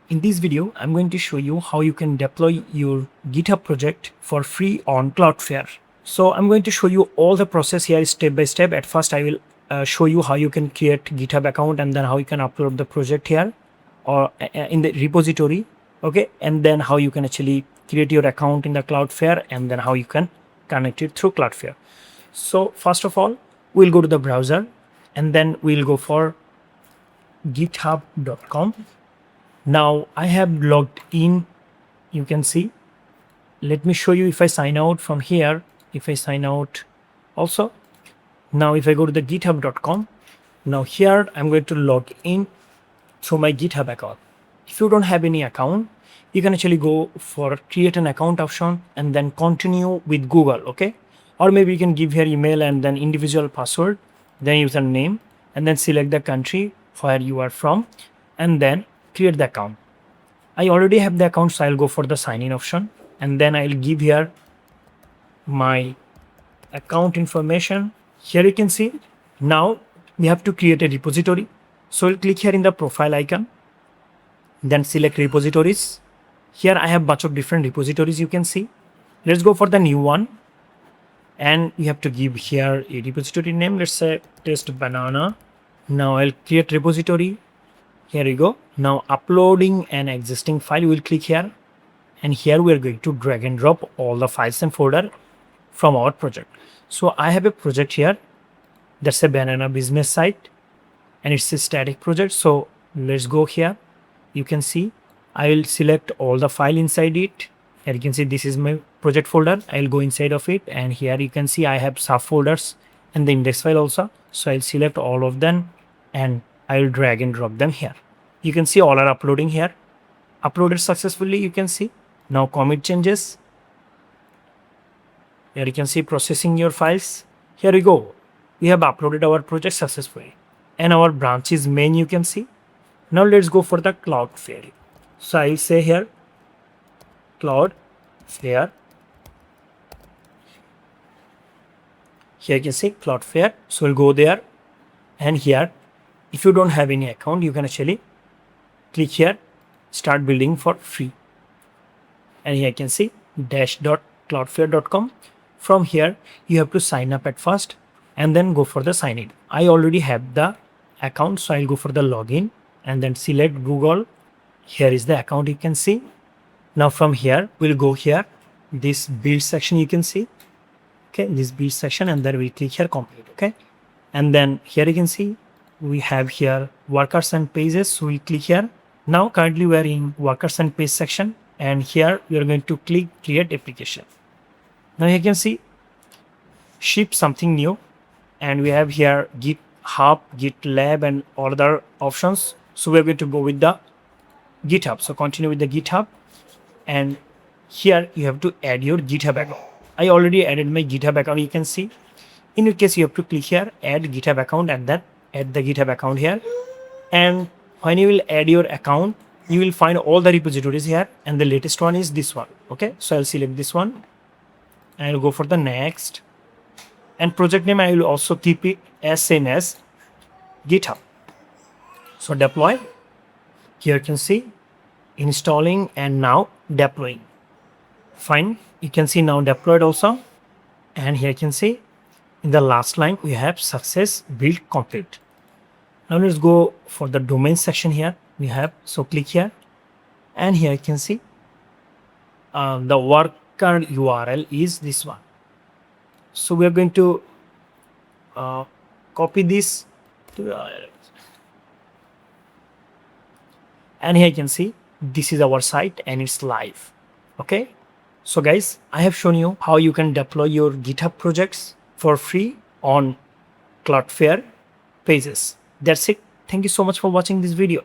In this video, I'm going to show you how you can deploy your GitHub project for free on Cloudflare. So I'm going to show you all the process here step by step. At first, I will show you how you can create GitHub account and then how you can upload the project here or in the repository. Okay, and then how you can actually create your account in the Cloudflare and then how you can connect it through Cloudflare. So first of all, we'll go to the browser and then we'll go for github.com. Now I have logged in, you can see. Let me show you if I sign out from here, if I sign out also. Now if I go to the github.com, now here I'm going to log in through my GitHub account. If you don't have any account, you can actually go for create an account option and then continue with Google, okay? Or maybe you can give your email and then individual password, then username, and then select the country where you are from, and then create the account. I already have the account, so I'll go for the sign in option and then I'll give here my account information. Here you can see now we have to create a repository. So we'll click here in the profile icon, then select repositories. Here I have bunch of different repositories you can see. Let's go for the new one and you have to give here a repository name. Let's say test banana. Now I'll create repository. Here you go. Now uploading an existing file, we will click here and here we are going to drag and drop all the files and folder from our project. So I have a project here that's a banana business site and it's a static project. So let's go here. You can see I will select all the file inside it. Here you can see this is my project folder. I'll go inside of it and here you can see I have subfolders and the index file also. So I'll select all of them and I'll drag and drop them here. You can see all are uploading here. Uploaded successfully, you can see. Now commit changes. Here you can see processing your files. Here we go. We have uploaded our project successfully. And our branch is main, you can see. Now let's go for the Cloudflare. So I'll say here Cloudflare. Here you can see Cloudflare. So we'll go there and here. If you don't have any account, you can actually click here, start building for free. And here you can see dash.cloudflare.com. From here, you have to sign up at first and then go for the sign in. I already have the account, so I'll go for the login and then select Google. Here is the account you can see. Now from here, we'll go here, this build section you can see. Okay, this build section and then we click here complete. Okay, and then here you can see we have here workers and pages, so we click here. Now currently we are in workers and page section and here we are going to click create application. Now you can see ship something new and we have here GitHub, GitLab and all other options. So we're going to go with the GitHub. So continue with the GitHub and here you have to add your GitHub account. I already added my GitHub account, you can see. In your case, you have to click here, add GitHub account and then add the GitHub account here. And when you will add your account, you will find all the repositories here and the latest one is this one. Okay, so I'll select this one and I'll go for the next. And project name, I will also keep it as same as GitHub. So deploy. Here you can see installing and now deploying. Fine, you can see now deployed also. And here you can see in the last line, we have success build complete. Now let's go for the domain section here. We have, so click here and here you can see the worker URL is this one. So we are going to copy this to, and here you can see this is our site and it's live. Okay, so guys, I have shown you how you can deploy your GitHub projects for free on Cloudflare Pages. That's it. Thank you so much for watching this video.